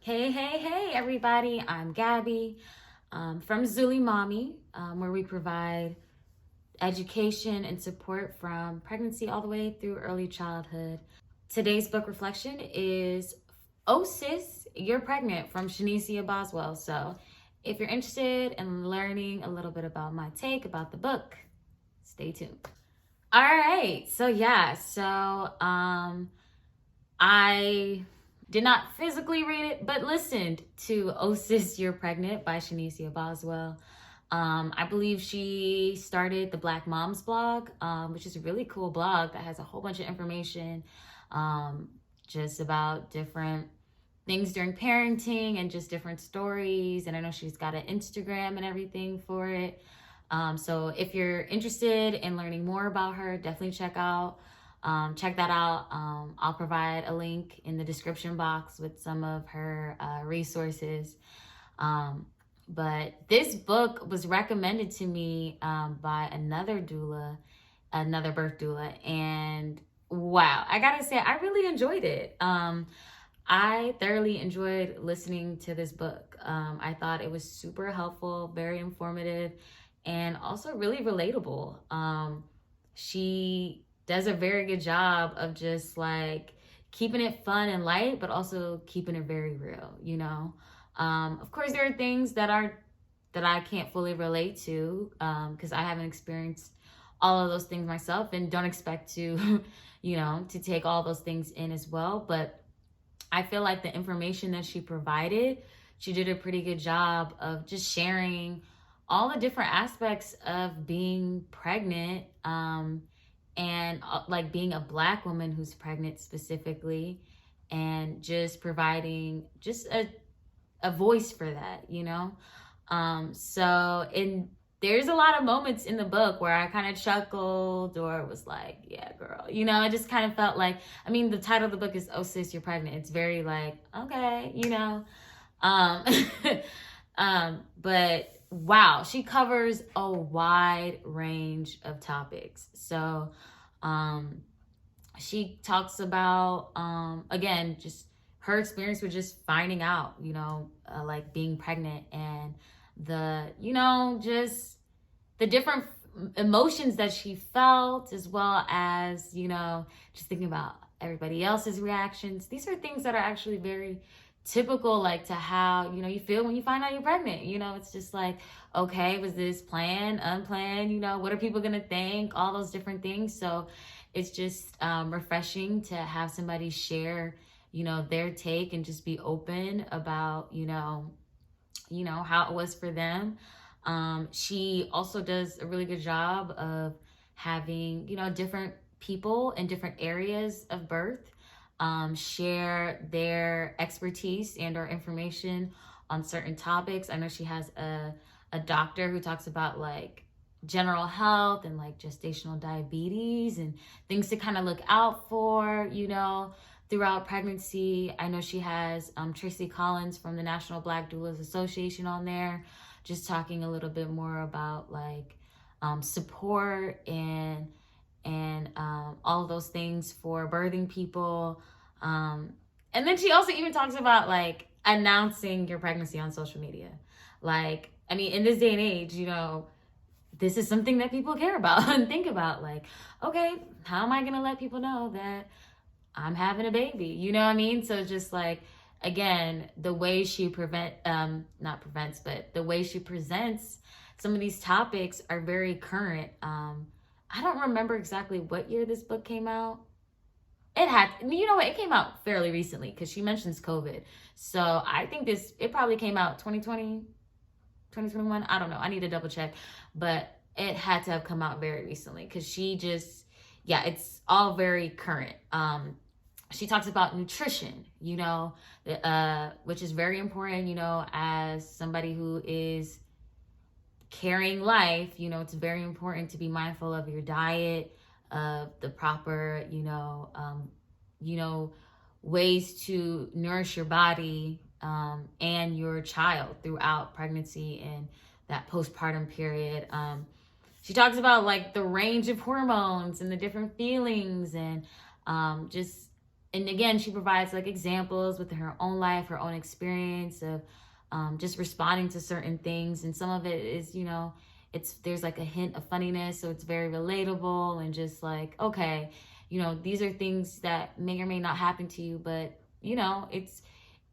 Hey, everybody. I'm Gabby from Zulie Mami, where we provide education and support from pregnancy all the way through early childhood. Today's book reflection is Oh Sis, You're Pregnant from Shanicia Boswell. So if you're interested in learning a little bit about my take about the book, stay tuned. All right. I did not physically read it, but listened to Oh Sis, You're Pregnant by Shanicia Boswell. I believe she started the Black Moms blog, which is a really cool blog that has a whole bunch of information just about different things during parenting and just different stories. And I know she's got an Instagram and everything for it. So if you're interested in learning more about her, definitely check that out. I'll provide a link in the description box with some of her resources. But this book was recommended to me by another birth doula, and wow, I gotta say, I really enjoyed it. I thoroughly enjoyed listening to this book. I thought it was super helpful, very informative, and also really relatable. She does a very good job of just like keeping it fun and light, but also keeping it very real. Of course, there are things that I can't fully relate to because I haven't experienced all of those things myself and don't expect to, to take all those things in as well. But I feel like the information that she provided, she did a pretty good job of just sharing all the different aspects of being pregnant and like being a Black woman who's pregnant specifically, and just providing just a voice for that. There's a lot of moments in the book where I kind of chuckled or was like, yeah, girl. I just kind of felt like, the title of the book is Oh Sis, You're Pregnant. It's very like, okay. Um, but wow, she covers a wide range of topics. So she talks about, again, just her experience with just finding out, like being pregnant and just the different emotions that she felt, as well as, just thinking about everybody else's reactions. These are things that are actually very typical, like to how, you feel when you find out you're pregnant. It's just like, okay, was this planned, unplanned? What are people going to think? All those different things. So it's just refreshing to have somebody share, their take and just be open about, how it was for them. She also does a really good job of having, different people in different areas of birth share their expertise and or information on certain topics. I know she has a doctor who talks about like general health and like gestational diabetes and things to kind of look out for, throughout pregnancy. I know she has Tracy Collins from the National Black Doulas Association on there, just talking a little bit more about like support and all of those things for birthing people. And then she also even talks about like announcing your pregnancy on social media. Like, in this day and age, this is something that people care about and think about. Like, okay, how am I going to let people know that I'm having a baby? You know what I mean? So just like, again, the way she not prevents, but the way she presents some of these topics are very current. I don't remember exactly what year this book came out. It came out fairly recently because she mentions COVID. So I think it probably came out 2020, 2021. I don't know. I need to double check, but it had to have come out very recently because it's all very current. She talks about nutrition, which is very important, as somebody who is carrying life. It's very important to be mindful of your diet, of the proper, ways to nourish your body and your child throughout pregnancy and that postpartum period. She talks about like the range of hormones and the different feelings and just and again, she provides like examples with her own life, her own experience of just responding to certain things. And some of it is, there's like a hint of funniness, so it's very relatable and just like, okay, these are things that may or may not happen to you, but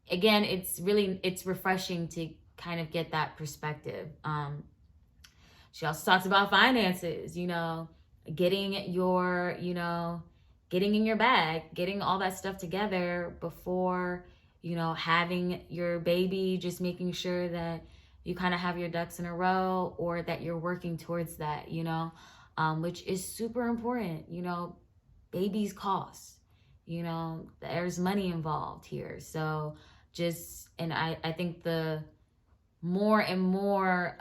it's refreshing to kind of get that perspective. She also talks about finances, getting your, getting in your bag, getting all that stuff together before, having your baby, just making sure that you kind of have your ducks in a row, or that you're working towards that, which is super important. Babies cost, there's money involved here. So and I think the more and more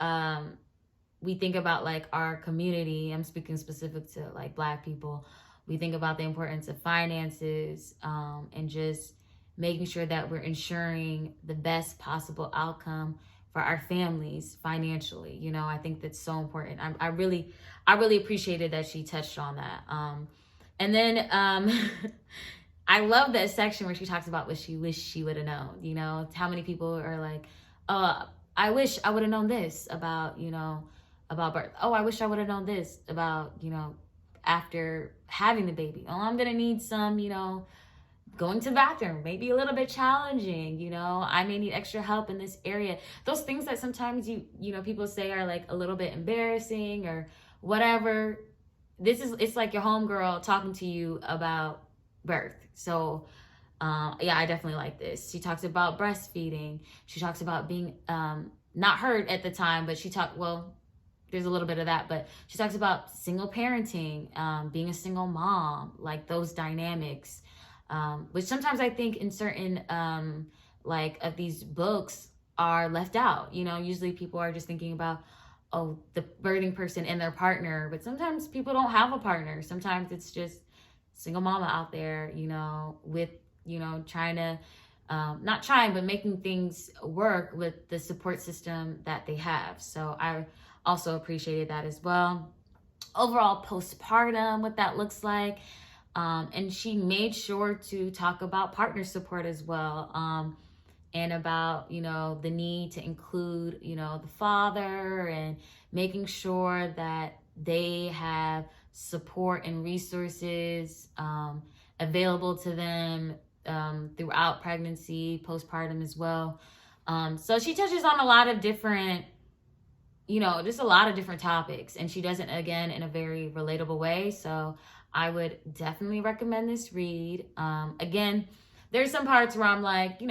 we think about like our community, I'm speaking specific to like Black people, we think about the importance of finances, and just making sure that we're ensuring the best possible outcome for our families financially. I think that's so important. I really appreciated that she touched on that. And then I love that section where she talks about what she wished she would have known. How many people are like, oh, I wish I would have known this about, about birth. Oh, I wish I would have known this about, after having the baby. Oh, I'm going to need some, going to the bathroom, maybe a little bit challenging, I may need extra help in this area. Those things that sometimes people say are like a little bit embarrassing or whatever. It's like your homegirl talking to you about birth. So yeah, I definitely like this. She talks about breastfeeding. She talks about being not hurt at the time, but there's a little bit of that, but she talks about single parenting, being a single mom, like those dynamics, which sometimes I think in certain like of these books are left out. Usually people are just thinking about, oh, the birthing person and their partner, but sometimes people don't have a partner. Sometimes it's just single mama out there, with, trying to, not trying, but making things work with the support system that they have. So I also appreciated that as well. Overall, postpartum, what that looks like. And she made sure to talk about partner support as well. And about, the need to include, the father, and making sure that they have support and resources available to them throughout pregnancy, postpartum as well. So she touches on a lot of different, just a lot of different topics, and she does it again in a very relatable way. So I would definitely recommend this read. Again, there's some parts where I'm like,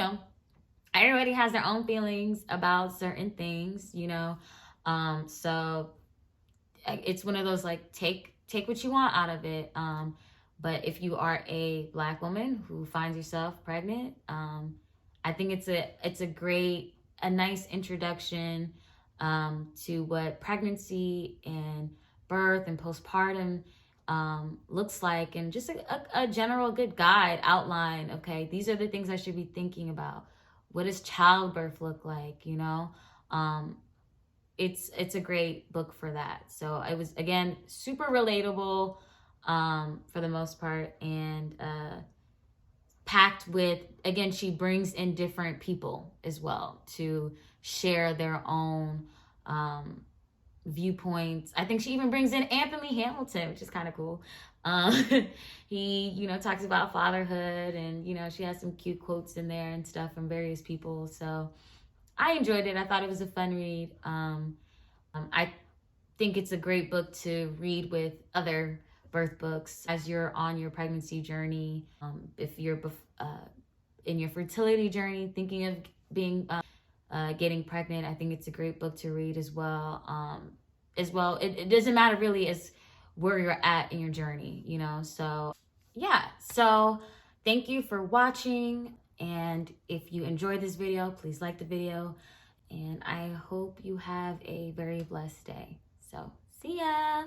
everybody has their own feelings about certain things, so it's one of those like take what you want out of it. But if you are a Black woman who finds yourself pregnant, I think it's a nice introduction to what pregnancy and birth and postpartum looks like, and just a general good guide outline. Okay, these are the things I should be thinking about. What does childbirth look like? It's a great book for that. So it was, again, super relatable for the most part, and packed with, again, she brings in different people as well to share their own viewpoints. I think she even brings in Anthony Hamilton, which is kind of cool. He, talks about fatherhood, and, she has some cute quotes in there and stuff from various people. So I enjoyed it. I thought it was a fun read. I think it's a great book to read with other birth books as you're on your pregnancy journey. If you're in your fertility journey, thinking of being getting pregnant, I think it's a great book to read as well. It doesn't matter really as where you're at in your journey, so yeah. So thank you for watching, and if you enjoyed this video, please like the video, and I hope you have a very blessed day. So see ya.